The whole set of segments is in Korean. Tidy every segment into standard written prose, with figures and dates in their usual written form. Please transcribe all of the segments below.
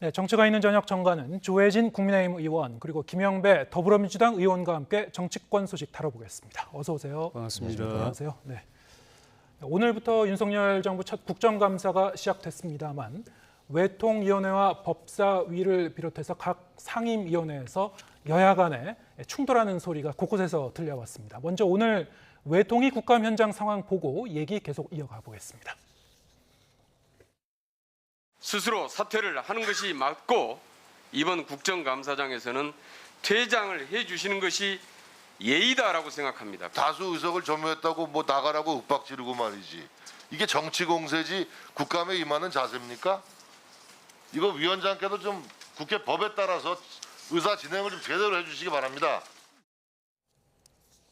네, 정치가 있는 저녁 정가는 조혜진 국민의힘 의원 그리고 김영배 더불어민주당 의원과 함께 정치권 소식 다뤄보겠습니다. 어서 오세요. 반갑습니다. 네, 안녕하세요. 네. 오늘부터 윤석열 정부 첫 국정감사가 시작됐습니다만 외통위원회와 법사위를 비롯해서 각 상임위원회에서 여야 간에 충돌하는 소리가 곳곳에서 들려왔습니다. 먼저 오늘 외통위 국감 현장 상황 보고 얘기 계속 이어가 보겠습니다. 스스로 사퇴를 하는 것이 맞고 이번 국정감사장에서는 퇴장을 해주시는 것이 예의다라고 생각합니다. 다수 의석을 점유했다고 뭐 나가라고 윽박 지르고 말이지. 이게 정치 공세지 국감에 임하는 자세입니까? 이거 위원장께도 좀 국회 법에 따라서 의사 진행을 좀 제대로 해주시기 바랍니다.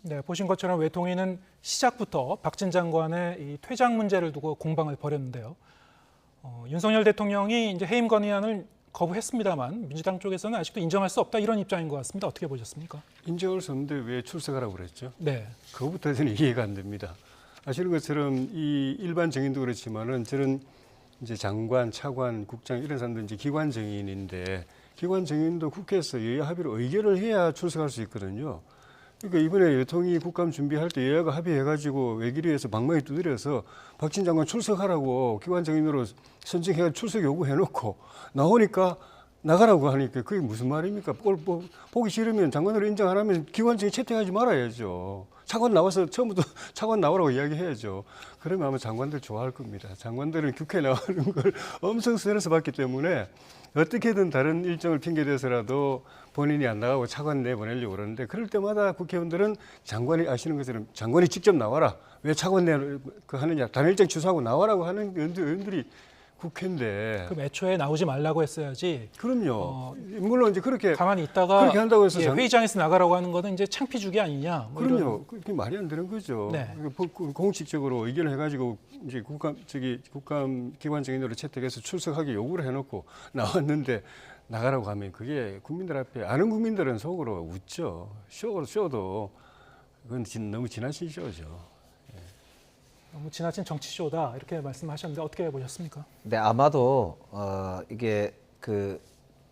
네, 보신 것처럼 외통위는 시작부터 박진 장관의 이 퇴장 문제를 두고 공방을 벌였는데요. 윤석열 대통령이 이제 해임 건의안을 거부했습니다만 민주당 쪽에서는 아직도 인정할 수 없다 이런 입장인 것 같습니다. 어떻게 보셨습니까? 인정할 수 없는데 왜 출석하라고 그랬죠? 네, 그것부터 저는 이해가 안 됩니다. 아시는 것처럼 이 일반 정인도 그렇지만은 저는 이제 장관, 차관, 국장 이런 사람들 이제 기관 정인인데 기관 정인도 국회에서 여야 합의로 의결을 해야 출석할 수 있거든요. 그러니까 이번에 외통위 국감 준비할 때 여야가 합의해가지고 외길위에서 방망이 두드려서 박진 장관 출석하라고 기관 정인으로 선정해서 출석 요구해놓고 나오니까 나가라고 하니까 그게 무슨 말입니까? 보기 싫으면 장관으로 인정 안 하면 기관 정인 채택하지 말아야죠. 차관 나와서 처음부터 차관 나오라고 이야기해야죠. 그러면 아마 장관들 좋아할 겁니다. 장관들은 국회에 나오는 걸 엄청 스트레스 받기 때문에 어떻게든 다른 일정을 핑계대서라도 본인이 안 나가고 차관 내보내려고 그러는데 그럴 때마다 국회의원들은 장관이 아시는 것처럼 장관이 직접 나와라. 왜 차관 하느냐. 다른 일정 취소하고 나와라고 하는 의원들이 국회인데. 그럼 애초에 나오지 말라고 했어야지. 그럼요. 물론 이제 그렇게 가만히 있다가 그렇게 한다고 해서 회의장에서 나가라고 하는 거는 이제 창피주기 아니냐. 뭐 그럼요. 이런. 그게 말이 안 되는 거죠. 네. 공식적으로 의견을 해가지고 이제 국감 기관 정인으로 채택해서 출석하게 요구를 해놓고 나왔는데 나가라고 하면 그게 국민들 앞에 아는 국민들은 속으로 웃죠. 쇼도 그건 너무 지나친 쇼죠. 너무 지나친 정치쇼다 이렇게 말씀하셨는데 어떻게 보셨습니까? 네, 아마도 이게 그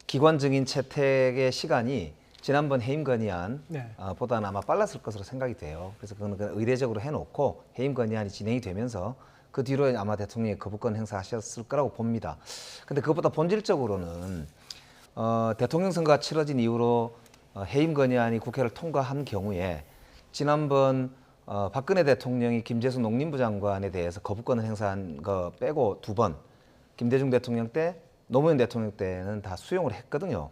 기관 증인 채택의 시간이 지난번 해임 건의안 네. 보다는 아마 빨랐을 것으로 생각이 돼요. 그래서 그건 의례적으로 해놓고 해임 건의안이 진행이 되면서 그 뒤로 아마 대통령이 거부권 행사하셨을 거라고 봅니다. 근데 그것보다 본질적으로는 대통령 선거가 치러진 이후로 해임 건의안이 국회를 통과한 경우에 지난번 박근혜 대통령이 김재수 농림부 장관에 대해서 거부권을 행사한 거 빼고 2번, 김대중 대통령 때, 노무현 대통령 때는 다 수용을 했거든요.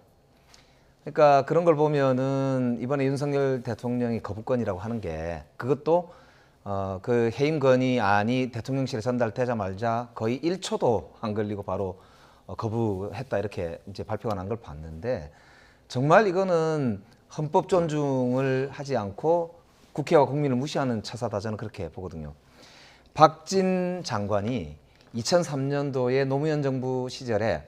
그러니까 그런 걸 보면은 이번에 윤석열 대통령이 거부권이라고 하는 게 그것도 그 해임 건의안이 대통령실에 전달되자마자 거의 1초도 안 걸리고 바로 거부했다 이렇게 이제 발표가 난 걸 봤는데 정말 이거는 헌법 존중을 하지 않고 국회와 국민을 무시하는 처사다 저는 그렇게 보거든요. 박진 장관이 2003년도에 노무현 정부 시절에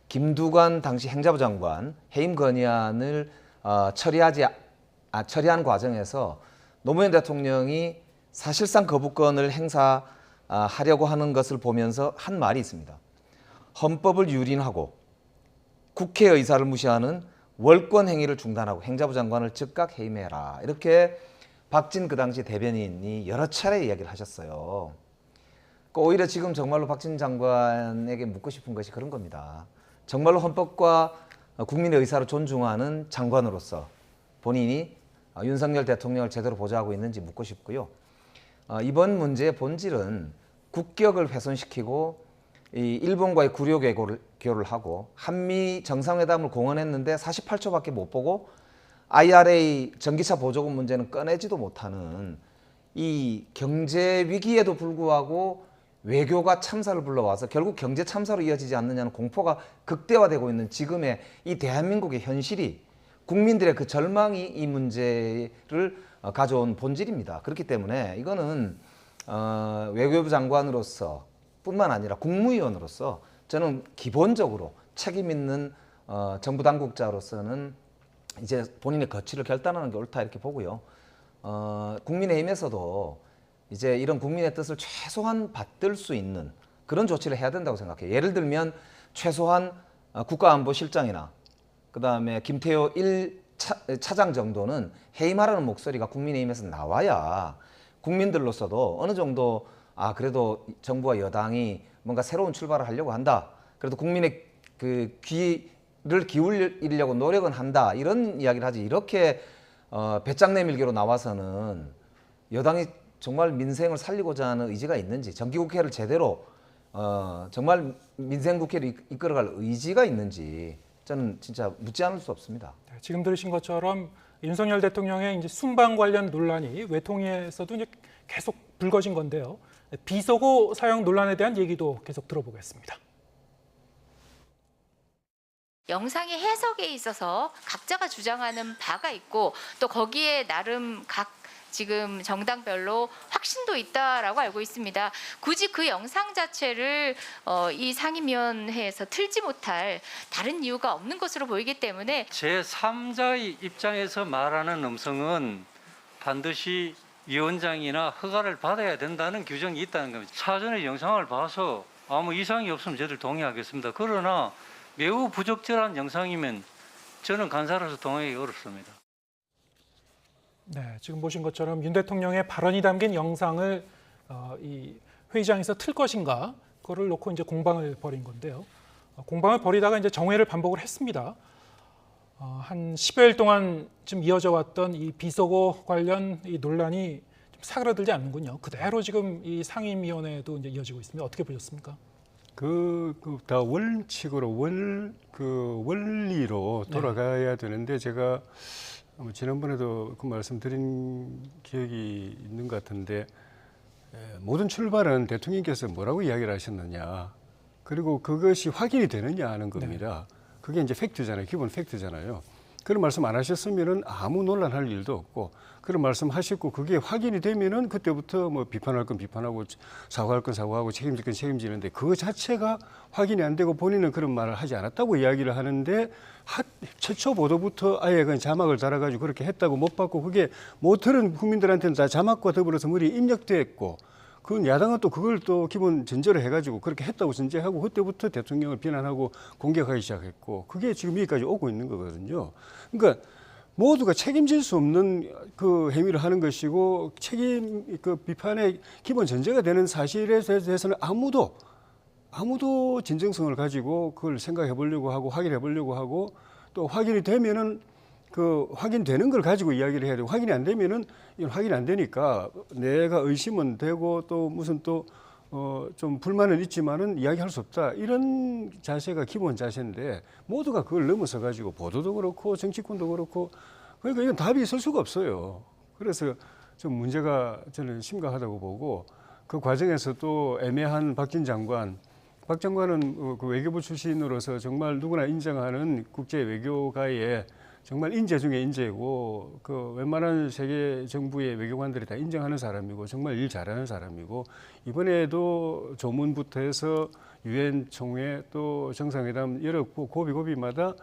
김두관 당시 행자부 장관 해임 건의안을 처리한 과정에서 노무현 대통령이 사실상 거부권을 행사하려고 하는 것을 보면서 한 말이 있습니다. 헌법을 유린하고 국회 의사를 무시하는 월권 행위를 중단하고 행자부 장관을 즉각 해임해라. 이렇게 박진 그 당시 대변인이 여러 차례 이야기를 하셨어요. 오히려 지금 정말로 박진 장관에게 묻고 싶은 것이 그런 겁니다. 정말로 헌법과 국민의 의사를 존중하는 장관으로서 본인이 윤석열 대통령을 제대로 보좌하고 있는지 묻고 싶고요. 이번 문제의 본질은 국격을 훼손시키고 이 일본과의 구려 교류를 하고 한미 정상회담을 공언했는데 48초밖에 못 보고 IRA 전기차 보조금 문제는 꺼내지도 못하는 이 경제 위기에도 불구하고 외교가 참사를 불러와서 결국 경제 참사로 이어지지 않느냐는 공포가 극대화되고 있는 지금의 이 대한민국의 현실이 국민들의 그 절망이 이 문제를 가져온 본질입니다. 그렇기 때문에 이거는 외교부 장관으로서 뿐만 아니라 국무위원으로서 저는 기본적으로 책임 있는 정부 당국자로서는 이제 본인의 거취를 결단하는 게 옳다 이렇게 보고요. 국민의힘에서도 이제 이런 국민의 뜻을 최소한 받들 수 있는 그런 조치를 해야 된다고 생각해요. 예를 들면 최소한 국가안보실장이나 그다음에 김태호 1차장 정도는 해임하라는 목소리가 국민의힘에서 나와야 국민들로서도 어느 정도 그래도 정부와 여당이 뭔가 새로운 출발을 하려고 한다. 그래도 국민의 그 귀를 기울이려고 노력은 한다. 이런 이야기를 하지. 이렇게 배짱 내밀기로 나와서는 여당이 정말 민생을 살리고자 하는 의지가 있는지, 정기국회를 제대로 정말 민생국회를 이끌어갈 의지가 있는지 저는 진짜 묻지 않을 수 없습니다. 네, 지금 들으신 것처럼 윤석열 대통령의 이제 순방 관련 논란이 외통위에서도 이제 계속 불거진 건데요. 비속어 사용 논란에 대한 얘기도 계속 들어보겠습니다. 영상의 해석에 있어서 각자가 주장하는 바가 있고 또 거기에 나름 각 지금 정당별로 확신도 있다라고 알고 있습니다. 굳이 그 영상 자체를 이 상임위원회에서 틀지 못할 다른 이유가 없는 것으로 보이기 때문에 제3자의 입장에서 말하는 음성은 반드시 위원장이나 허가를 받아야 된다는 규정이 있다는 겁니다. 사전에 영상을 봐서 아무 이상이 없으면 저들 동의하겠습니다. 그러나 매우 부적절한 영상이면 저는 간사로서 동의하기 어렵습니다. 네, 지금 보신 것처럼 윤 대통령의 발언이 담긴 영상을 이 회의장에서 틀 것인가, 그거를 놓고 이제 공방을 벌인 건데요. 공방을 벌이다가 이제 정회를 반복을 했습니다. 한 10여일 동안 좀 이어져 왔던 이 비속어 관련 이 논란이 좀 사그라들지 않는군요. 그대로 지금 이 상임위원회도 이제 이어지고 있습니다. 어떻게 보셨습니까? 다 원칙으로 원리로 돌아가야 되는데 제가 지난번에도 그 말씀드린 기억이 있는 것 같은데 모든 출발은 대통령께서 뭐라고 이야기를 하셨느냐, 그리고 그것이 확인이 되느냐 하는 겁니다. 그게 이제 팩트잖아요. 기본 팩트잖아요. 그런 말씀 안 하셨으면은 아무 논란할 일도 없고, 그런 말씀 하셨고 그게 확인이 되면은 그때부터 뭐 비판할 건 비판하고 사과할 건 사과하고 책임질 건 책임지는데, 그거 자체가 확인이 안 되고 본인은 그런 말을 하지 않았다고 이야기를 하는데 최초 보도부터 아예 그냥 자막을 달아가지고 그렇게 했다고 못 받고, 그게 못 들은 국민들한테는 다 자막과 더불어서 머리에 입력됐고, 그건 야당은 또 그걸 또 기본 전제로 해가지고 그렇게 했다고 전제하고 그때부터 대통령을 비난하고 공격하기 시작했고, 그게 지금 여기까지 오고 있는 거거든요. 그러니까 모두가 책임질 수 없는 그 행위를 하는 것이고, 그 비판의 기본 전제가 되는 사실에 대해서는 아무도 진정성을 가지고 그걸 생각해 보려고 하고 확인해 보려고 하고, 또 확인이 되면은 그 확인되는 걸 가지고 이야기를 해야 되고, 확인이 안 되면은 이건 확인이 안 되니까 내가 의심은 되고 또 무슨 또 좀 불만은 있지만은 이야기할 수 없다, 이런 자세가 기본 자세인데 모두가 그걸 넘어서 가지고 보도도 그렇고 정치권도 그렇고, 그러니까 이건 답이 있을 수가 없어요. 그래서 좀 문제가 저는 심각하다고 보고, 그 과정에서 또 애매한 박 장관은 그 외교부 출신으로서 정말 누구나 인정하는 국제 외교가의 정말 인재 중에 인재고, 그 웬만한 세계 정부의 외교관들이 다 인정하는 사람이고 정말 일 잘하는 사람이고, 이번에도 조문부터 해서 유엔 총회 또 정상회담 여러 고비고비마다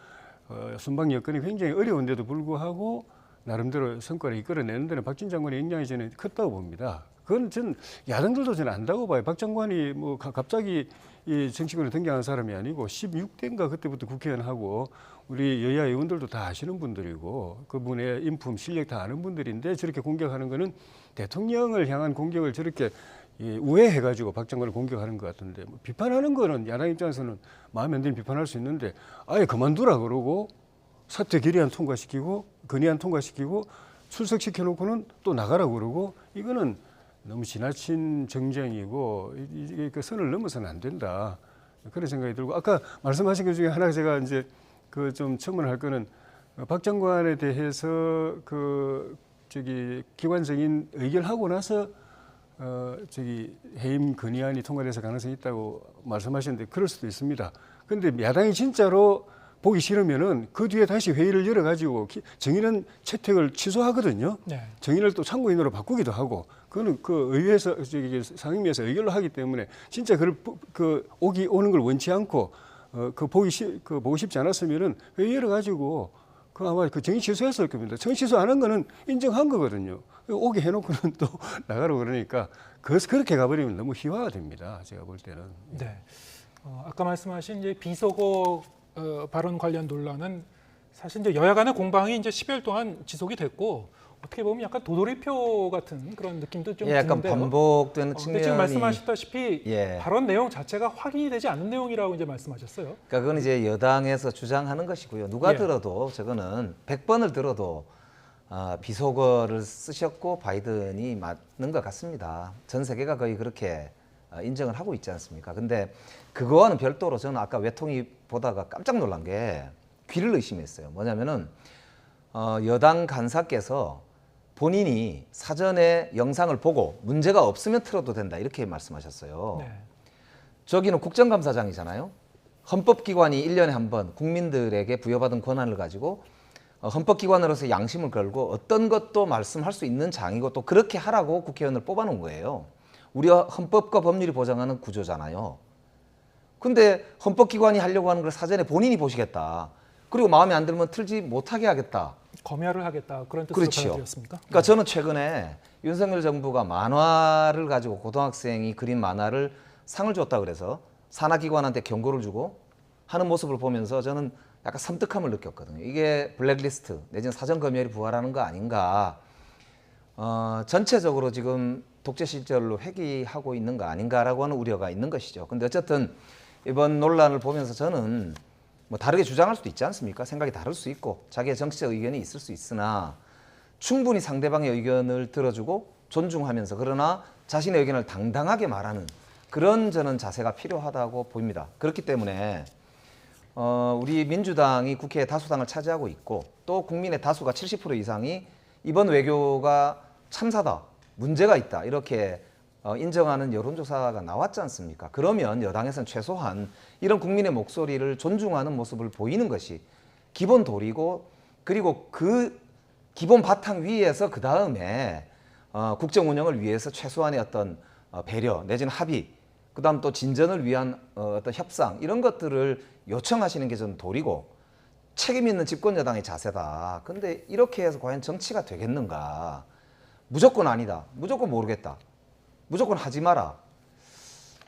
순방 여건이 굉장히 어려운데도 불구하고 나름대로 성과를 이끌어내는 데는 박진 장관의 영향이 저는 컸다고 봅니다. 그건 전 야당들도 저는 안다고 봐요. 박 장관이 뭐 갑자기 이 정치권에 등장한 사람이 아니고 16대인가 그때부터 국회의원하고 우리 여야 의원들도 다 아시는 분들이고 그분의 인품 실력 다 아는 분들인데, 저렇게 공격하는 거는 대통령을 향한 공격을 저렇게 우회해가지고 박 장관을 공격하는 것 같은데, 뭐 비판하는 거는 야당 입장에서는 마음에 안 들면 비판할 수 있는데 아예 그만두라 그러고 사퇴 결의안 통과시키고 건의안 통과시키고 출석시켜놓고는 또 나가라 그러고, 이거는 너무 지나친 정쟁이고 이게 그 선을 넘어서는 안 된다, 그런 생각이 들고, 아까 말씀하신 것 중에 하나 제가 이제 그 좀 첨언할 거는 박 장관에 대해서 기관적인 의결하고 나서 해임 건의안이 통과돼서 가능성이 있다고 말씀하셨는데 그럴 수도 있습니다. 그런데 야당이 진짜로 보기 싫으면은 그 뒤에 다시 회의를 열어가지고 정인은 채택을 취소하거든요. 네. 정인을 또 참고인으로 바꾸기도 하고, 그거는 그 의회에서 상임위에서 의결로 하기 때문에 진짜 오는 걸 원치 않고 보고 싶지 않았으면은 회의 열어가지고 아마 그 정인 취소했을 겁니다. 정인 취소 안 한 거는 인정한 거거든요. 오게 해놓고는 또 나가라고 그러니까 그렇게 가버리면 너무 희화가 됩니다. 제가 볼 때는. 네. 아까 말씀하신 이제 비속어 발언 관련 논란은 사실 이제 여야 간의 공방이 이제 10여일 동안 지속이 됐고 어떻게 보면 약간 도돌이표 같은 그런 느낌도 좀 예, 약간 드는데요. 반복되는 근데 측면이 지금 말씀하셨다시피 예. 발언 내용 자체가 확인이 되지 않는 내용이라고 이제 말씀하셨어요. 그러니까 그건 이제 여당에서 주장하는 것이고요. 누가 예. 들어도 저거는 100번을 들어도 비속어를 쓰셨고 바이든이 맞는 것 같습니다. 전 세계가 거의 그렇게 인정을 하고 있지 않습니까? 근데 그거와는 별도로 저는 아까 외통위 보다가 깜짝 놀란 게 귀를 의심했어요. 뭐냐면은 여당 간사께서 본인이 사전에 영상을 보고 문제가 없으면 틀어도 된다 이렇게 말씀하셨어요. 네. 저기는 국정감사장이잖아요. 헌법기관이 1년에 한 번 국민들에게 부여받은 권한을 가지고 헌법기관으로서 양심을 걸고 어떤 것도 말씀할 수 있는 장이고 또 그렇게 하라고 국회의원을 뽑아놓은 거예요. 우리가 헌법과 법률이 보장하는 구조잖아요. 근데 헌법기관이 하려고 하는 걸 사전에 본인이 보시겠다. 그리고 마음에 안 들면 틀지 못하게 하겠다. 검열을 하겠다 그런 뜻으로 그렇죠. 받아들였습니까? 그러니까 저는 최근에 윤석열 정부가 만화를 가지고 고등학생이 그린 만화를 상을 줬다 그래서 산하기관한테 경고를 주고 하는 모습을 보면서 저는 약간 섬뜩함을 느꼈거든요. 이게 블랙리스트 내지는 사전 검열이 부활하는 거 아닌가. 전체적으로 지금 독재 실절로 회귀하고 있는 거 아닌가라고 하는 우려가 있는 것이죠. 근데 어쨌든 이번 논란을 보면서 저는 뭐 다르게 주장할 수도 있지 않습니까? 생각이 다를 수 있고 자기의 정치적 의견이 있을 수 있으나 충분히 상대방의 의견을 들어주고 존중하면서 그러나 자신의 의견을 당당하게 말하는 그런 저는 자세가 필요하다고 보입니다. 그렇기 때문에 우리 민주당이 국회의 다수당을 차지하고 있고 또 국민의 다수가 70% 이상이 이번 외교가 참사다, 문제가 있다 이렇게 인정하는 여론조사가 나왔지 않습니까? 그러면 여당에서는 최소한 이런 국민의 목소리를 존중하는 모습을 보이는 것이 기본 도리고 그리고 그 기본 바탕 위에서 그 다음에 국정 운영을 위해서 최소한의 어떤 배려 내지는 합의 그 다음 또 진전을 위한 어떤 협상 이런 것들을 요청하시는 게 저는 도리고 책임 있는 집권 여당의 자세다. 근데 이렇게 해서 과연 정치가 되겠는가? 무조건 아니다. 무조건 모르겠다. 무조건 하지 마라.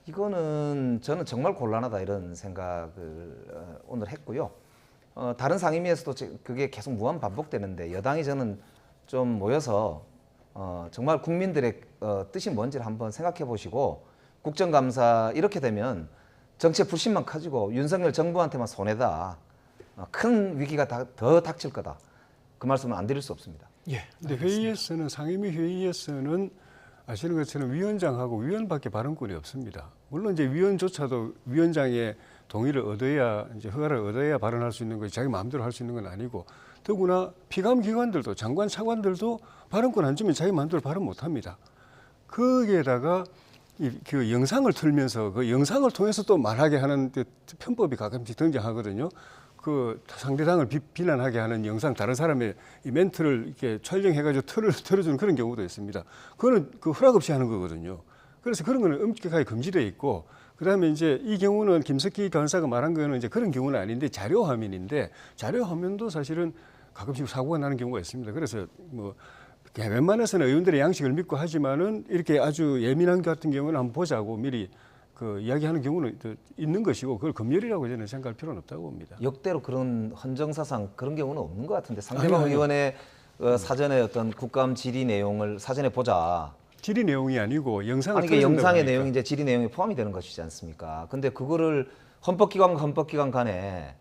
이거는 저는 정말 곤란하다 이런 생각을 오늘 했고요. 다른 상임위에서도 그게 계속 무한 반복되는데 여당이 저는 좀 모여서 정말 국민들의 뜻이 뭔지를 한번 생각해 보시고 국정감사 이렇게 되면 정치의 불신만 커지고 윤석열 정부한테만 손해다. 큰 위기가 더 닥칠 거다. 그 말씀은 안 드릴 수 없습니다. 예. 근데 회의에서는 상임위 회의에서는 아시는 것처럼 위원장하고 위원밖에 발언권이 없습니다. 물론 이제 위원조차도 위원장의 동의를 얻어야 이제 허가를 얻어야 발언할 수 있는 것이 자기 마음대로 할 수 있는 건 아니고 더구나 피감 기관들도 장관 차관들도 발언권 안 주면 자기 마음대로 발언 못 합니다. 거기에다가 그 영상을 틀면서 그 영상을 통해서 또 말하게 하는 편법이 가끔씩 등장하거든요. 그 상대당을 비난하게 하는 영상 다른 사람의 이 멘트를 이렇게 촬영해가지고 틀어주는 그런 경우도 있습니다. 그거는 그 허락 없이 하는 거거든요. 그래서 그런 거는 엄격하게 금지되어 있고 그다음에 이제 이 경우는 김석기 간사가 말한 거는 이제 그런 경우는 아닌데 자료 화면인데 자료 화면도 사실은 가끔씩 사고가 나는 경우가 있습니다. 그래서 뭐 웬만해서는 의원들의 양식을 믿고 하지만은 이렇게 아주 예민한 것 같은 경우는 한번 보자고 미리 그 이야기하는 경우는 있는 것이고 그걸 검열이라고 저는 생각할 필요는 없다고 봅니다. 역대로 그런 헌정사상 그런 경우는 없는 것 같은데 상대방 의원의 사전에 어떤 국감 질의 내용을 사전에 보자. 질의 내용이 아니고 영상을 아니, 이게 영상의 내용이 이제 질의 내용에 포함이 되는 것이지 않습니까? 근데 그거를 헌법기관 간에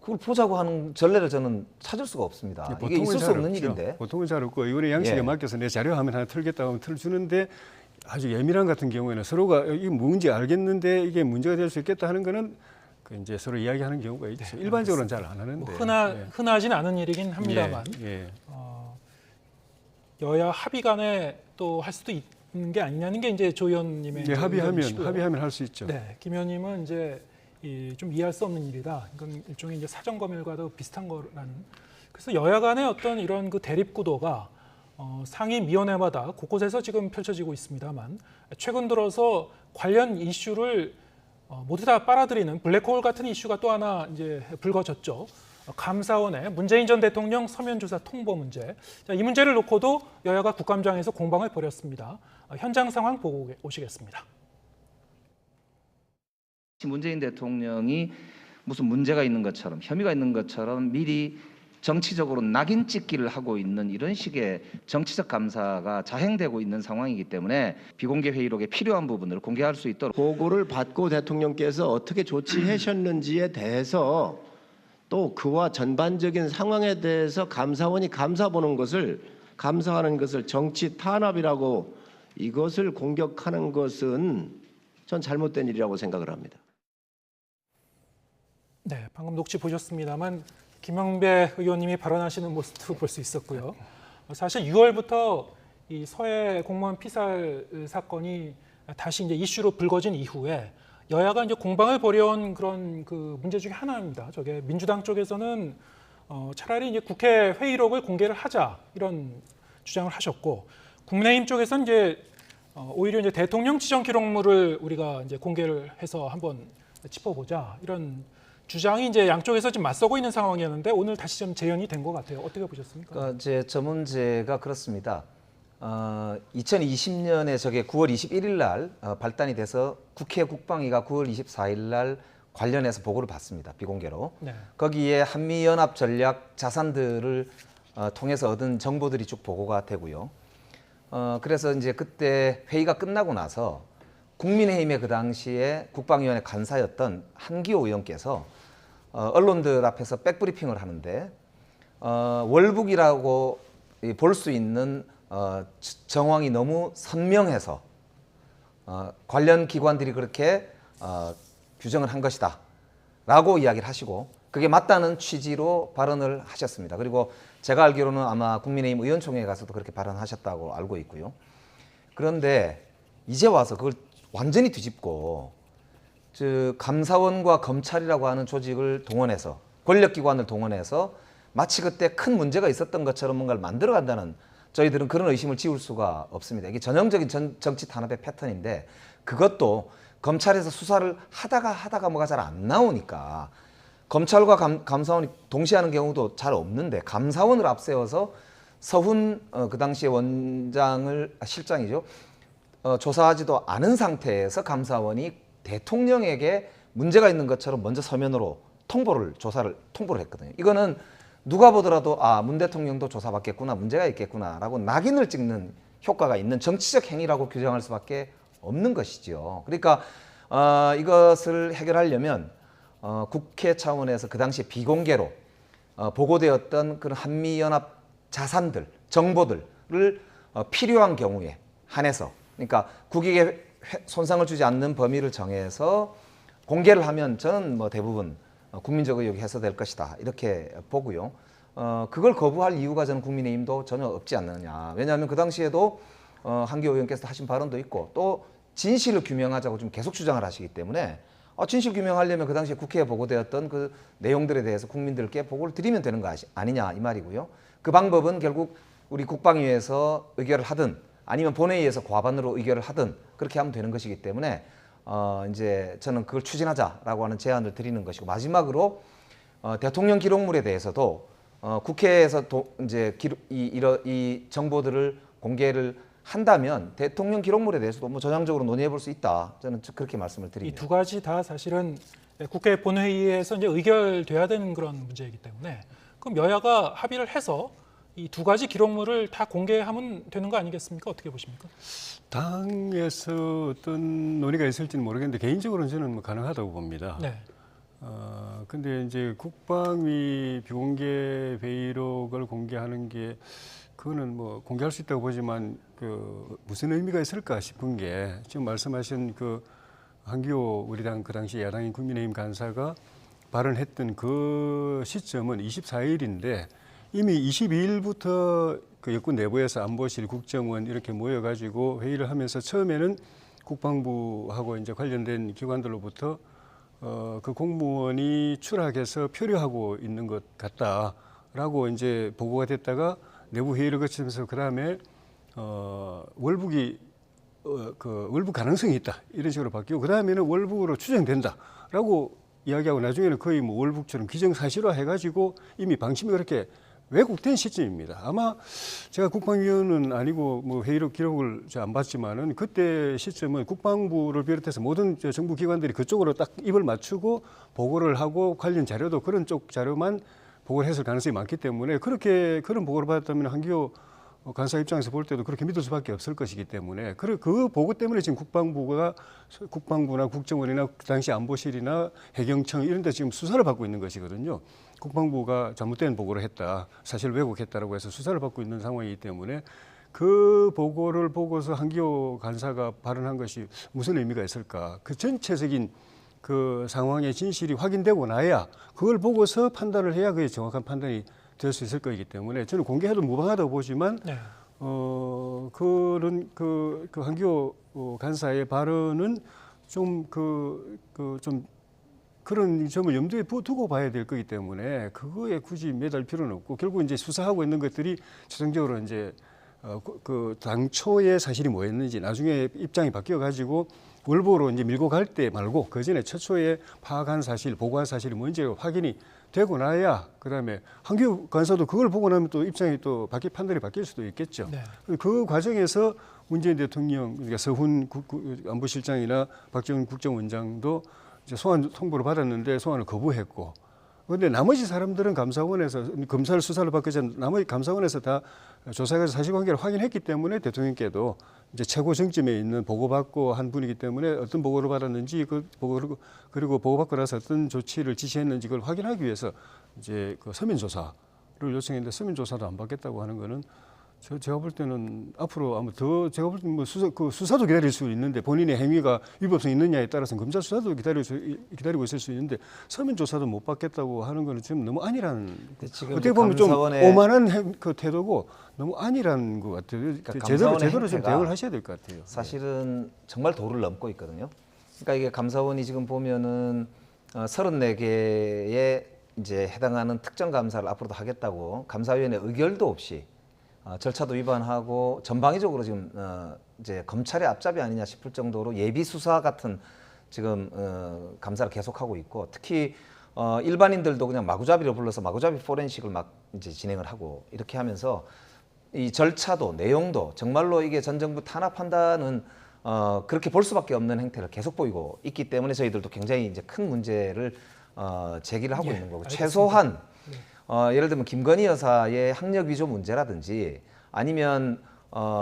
그걸 보자고 하는 전례를 저는 찾을 수가 없습니다. 이게 있을 수 없는 일인데. 보통은 잘 없고 의원의 양식에 예. 맡겨서 내 자료 화면 하나 틀겠다고 하면 틀어주는데 아주 예민한 같은 경우에는 서로가 이게 뭔지 알겠는데 이게 문제가 될 수 있겠다 하는 거는 그 이제 서로 이야기하는 경우가 있죠. 네, 일반적으로는 잘 안 하는데. 흔하진 않은 일이긴 합니다만 예. 여야 합의 간에 또 할 수도 있는 게 아니냐는 게 이제 조 의원님의 예, 의견이시고요. 합의하면 할 수 있죠. 네, 김 의원님은 이제 좀 이해할 수 없는 일이다. 이건 일종의 이제 사전 검열과도 비슷한 거라는. 그래서 여야 간의 어떤 이런 그 대립 구도가 상임위원회마다 곳곳에서 지금 펼쳐지고 있습니다만 최근 들어서 관련 이슈를 모두 다 빨아들이는 블랙홀 같은 이슈가 또 하나 이제 불거졌죠. 감사원의 문재인 전 대통령 서면 조사 통보 문제. 자, 이 문제를 놓고도 여야가 국감장에서 공방을 벌였습니다. 현장 상황 보고 오시겠습니다. 문재인 대통령이 무슨 문제가 있는 것처럼 혐의가 있는 것처럼 미리 정치적으로 낙인 찍기를 하고 있는 이런 식의 정치적 감사가 자행되고 있는 상황이기 때문에 비공개 회의록에 필요한 부분을 공개할 수 있도록 보고를 받고 대통령께서 어떻게 조치하셨는지에 대해서 또 그와 전반적인 상황에 대해서 감사원이 감사하는 것을 정치 탄압이라고 이것을 공격하는 것은 전 잘못된 일이라고 생각을 합니다. 네, 방금 녹취 보셨습니다만 김영배 의원님이 발언하시는 모습도 볼 수 있었고요. 사실 6월부터 이 서해 공무원 피살 사건이 다시 이제 이슈로 불거진 이후에 여야가 이제 공방을 벌여온 그런 그 문제 중에 하나입니다. 저게 민주당 쪽에서는 차라리 이제 국회 회의록을 공개를 하자 이런 주장을 하셨고, 국민의힘 쪽에서는 이제 오히려 이제 대통령 지정 기록물을 우리가 이제 공개를 해서 한번 짚어보자 이런 주장이 이제 양쪽에서 좀 맞서고 있는 상황이었는데 오늘 다시 좀 재연이 된 것 같아요. 어떻게 보셨습니까? 이제 저 문제가 그렇습니다. 2020년에 저게 9월 21일 날 발단이 돼서 국회 국방위가 9월 24일 날 관련해서 보고를 받습니다. 비공개로. 네. 거기에 한미연합 전략 자산들을 통해서 얻은 정보들이 쭉 보고가 되고요. 그래서 이제 그때 회의가 끝나고 나서 국민의힘의 그 당시에 국방위원회 간사였던 한기호 의원께서 언론들 앞에서 백브리핑을 하는데 월북이라고 볼 수 있는 정황이 너무 선명해서 관련 기관들이 그렇게 규정을 한 것이다 라고 이야기를 하시고 그게 맞다는 취지로 발언을 하셨습니다. 그리고 제가 알기로는 아마 국민의힘 의원총회에 가서도 그렇게 발언하셨다고 알고 있고요. 그런데 이제 와서 그걸 완전히 뒤집고 감사원과 검찰이라고 하는 조직을 동원해서 권력기관을 동원해서 마치 그때 큰 문제가 있었던 것처럼 뭔가를 만들어간다는 저희들은 그런 의심을 지울 수가 없습니다. 이게 전형적인 정치 탄압의 패턴인데 그것도 검찰에서 수사를 하다가 뭐가 잘 안 나오니까 검찰과 감사원이 동시에 하는 경우도 잘 없는데 감사원을 앞세워서 서훈 그 당시에 실장이죠. 조사하지도 않은 상태에서 감사원이 대통령에게 문제가 있는 것처럼 먼저 서면으로 통보를 했거든요. 이거는 누가 보더라도 문 대통령도 조사받겠구나, 문제가 있겠구나라고 낙인을 찍는 효과가 있는 정치적 행위라고 규정할 수밖에 없는 것이죠. 그러니까 이것을 해결하려면 국회 차원에서 그 당시에 비공개로 보고되었던 그런 한미연합 자산들, 정보들을 필요한 경우에 한해서, 그러니까 국익에 손상을 주지 않는 범위를 정해서 공개를 하면 저는 뭐 대부분 국민적 의혹이 해소될 것이다 이렇게 보고요. 그걸 거부할 이유가 저는 국민의힘도 전혀 없지 않느냐. 왜냐하면 그 당시에도 한기호 의원께서 하신 발언도 있고 또 진실을 규명하자고 좀 계속 주장을 하시기 때문에 진실 규명하려면 그 당시에 국회에 보고되었던 그 내용들에 대해서 국민들께 보고를 드리면 되는 거 아니냐 이 말이고요. 그 방법은 결국 우리 국방위에서 의결을 하든 아니면 본회의에서 과반으로 의결을 하든 그렇게 하면 되는 것이기 때문에 이제 저는 그걸 추진하자라고 하는 제안을 드리는 것이고, 마지막으로 대통령 기록물에 대해서도 국회에서 이제 이 정보들을 공개를 한다면 대통령 기록물에 대해서도 뭐 전향적으로 논의해 볼 수 있다. 저는 그렇게 말씀을 이 드립니다. 두 가지 다 사실은 국회 본회의에서 이제 의결돼야 되는 그런 문제이기 때문에 그럼 여야가 합의를 해서 이 두 가지 기록물을 다 공개하면 되는 거 아니겠습니까? 어떻게 보십니까? 당에서 어떤 논의가 있을지는 모르겠는데 개인적으로는 저는 뭐 가능하다고 봅니다. 네. 근데 이제 국방위 비공개 회의록을 공개하는 게 그거는 뭐 공개할 수 있다고 보지만 그 무슨 의미가 있을까 싶은 게 지금 말씀하신 그 한기호 우리 당 그 당시 야당인 국민의힘 간사가 발언했던 그 시점은 24일인데 이미 22일부터 그 여권 내부에서 안보실, 국정원 이렇게 모여가지고 회의를 하면서 처음에는 국방부하고 이제 관련된 기관들로부터 그 공무원이 추락해서 표류하고 있는 것 같다라고 이제 보고가 됐다가 내부 회의를 거치면서 그 다음에 월북이 월북 가능성이 있다 이런 식으로 바뀌고 그 다음에는 월북으로 추정된다라고 이야기하고 나중에는 거의 뭐 월북처럼 기정사실화 해가지고 이미 방침이 그렇게 왜곡된 시점입니다. 아마 제가 국방위원은 아니고 뭐 회의록 기록을 안 봤지만은 그때 시점은 국방부를 비롯해서 모든 정부 기관들이 그쪽으로 딱 입을 맞추고 보고를 하고 관련 자료도 그런 쪽 자료만 보고를 했을 가능성이 많기 때문에 그렇게 그런 보고를 받았다면 한기호 간사 입장에서 볼 때도 그렇게 믿을 수밖에 없을 것이기 때문에 그 보고 때문에 지금 국방부나 국정원이나 그 당시 안보실이나 해경청 이런 데 지금 수사를 받고 있는 것이거든요. 국방부가 잘못된 보고를 했다, 사실 왜곡했다라고 해서 수사를 받고 있는 상황이기 때문에 그 보고를 보고서 한기호 간사가 발언한 것이 무슨 의미가 있을까? 그 전체적인 그 상황의 진실이 확인되고 나야 그걸 보고서 판단을 해야 그게 정확한 판단이 될 수 있을 거기 때문에 저는 공개해도 무방하다고 보지만 네. 그런 그 한기호 간사의 발언은 좀 좀 그런 점을 염두에 두고 봐야 될 거기 때문에 그거에 굳이 매달 필요는 없고 결국 이제 수사하고 있는 것들이 최종적으로 이제 그 당초의 사실이 뭐였는지 나중에 입장이 바뀌어 가지고 월보로 이제 밀고 갈 때 말고 그 전에 최초에 파악한 사실, 보고한 사실이 뭔지 확인이 되고 나야 그다음에 한기호 간사도 그걸 보고 나면 또 입장이 또 판단이 바뀔 수도 있겠죠. 네. 그 과정에서 문재인 대통령, 그러니까 서훈 안보실장이나 박지원 국정원장도 이제 소환 통보를 받았는데 소환을 거부했고, 그런데 나머지 사람들은 감사원에서 검찰 수사를 받기 전 나머지 감사원에서 다 조사해서 사실관계를 확인했기 때문에 대통령께도 이제 최고 정점에 있는 보고받고 한 분이기 때문에 어떤 보고를 받았는지 그 보고를 그리고 보고받고 나서 어떤 조치를 지시했는지 그걸 확인하기 위해서 이제 그 서면 조사를 요청했는데 서면 조사도 안 받겠다고 하는 거는 제가 볼 때는 앞으로 아마 더 제가 볼 때는 뭐 수사도 기다릴 수 있는데 본인의 행위가 위법성이 있느냐에 따라서는 검찰 수사도 기다리고 있을 수 있는데 서면 조사도 못 받겠다고 하는 거는 지금 너무 안일한 지금 어떻게 보면 좀 감사원의 오만한 그 태도고 너무 안일한 것 같아요. 그러니까 제대로 감사원의 좀 행태가 대응을 하셔야 될 것 같아요. 사실은 정말 도를 넘고 있거든요. 그러니까 이게 감사원이 지금 보면은 34개의 이제 해당하는 특정 감사를 앞으로도 하겠다고 감사위원회 의결도 없이 절차도 위반하고 전방위적으로 지금 이제 검찰의 앞잡이 아니냐 싶을 정도로 예비 수사 같은 지금 감사를 계속하고 있고 특히 일반인들도 그냥 마구잡이로 불러서 마구잡이 포렌식을 막 이제 진행을 하고 이렇게 하면서 이 절차도 내용도 정말로 이게 전 정부 탄압한다는 그렇게 볼 수밖에 없는 행태를 계속 보이고 있기 때문에 저희들도 굉장히 이제 큰 문제를 제기를 하고 있는 거고 알겠습니다. 최소한 예를 들면 김건희 여사의 학력 위조 문제라든지 아니면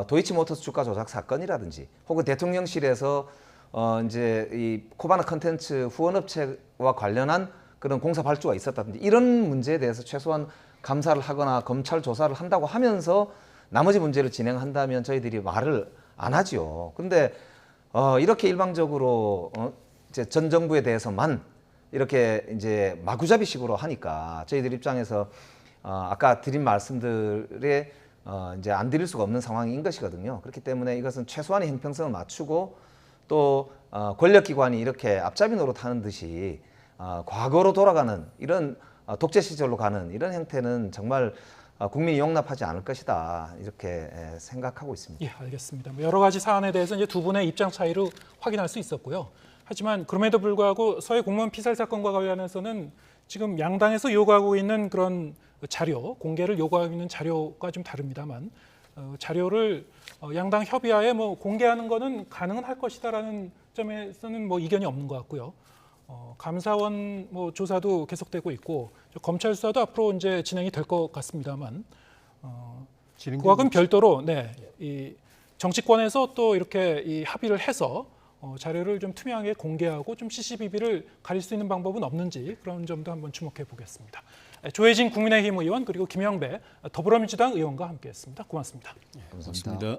도이치모터스 주가 조작 사건이라든지 혹은 대통령실에서 이제 이 코바나 컨텐츠 후원업체와 관련한 그런 공사 발주가 있었다든지 이런 문제에 대해서 최소한 감사를 하거나 검찰 조사를 한다고 하면서 나머지 문제를 진행한다면 저희들이 말을 안 하죠. 근데 이렇게 일방적으로 이제 전 정부에 대해서만 이렇게 이제 마구잡이식으로 하니까 저희들 입장에서 아까 드린 말씀들에 이제 안 드릴 수가 없는 상황인 것이거든요. 그렇기 때문에 이것은 최소한의 형평성을 맞추고 또 권력기관이 이렇게 앞잡이 노릇하는 듯이 과거로 돌아가는 이런 독재 시절로 가는 이런 형태는 정말 국민이 용납하지 않을 것이다 이렇게 생각하고 있습니다. 예, 알겠습니다. 뭐 여러 가지 사안에 대해서 이제 두 분의 입장 차이로 확인할 수 있었고요. 하지만 그럼에도 불구하고 서해 공무원 피살 사건과 관련해서는 지금 양당에서 요구하고 있는 그런 자료, 공개를 요구하고 있는 자료가 좀 다릅니다만 자료를 양당 협의하에 뭐 공개하는 거는 가능은 할 것이다라는 점에서는 뭐 이견이 없는 것 같고요. 감사원 뭐 조사도 계속되고 있고 검찰 수사도 앞으로 이제 진행이 될 것 같습니다만 그와는 별도로 이 정치권에서 또 이렇게 이 합의를 해서 자료를 좀 투명하게 공개하고 좀 CCBB를 가릴 수 있는 방법은 없는지 그런 점도 한번 주목해 보겠습니다. 조혜진 국민의힘 의원 그리고 김영배 더불어민주당 의원과 함께했습니다. 고맙습니다. 감사합니다.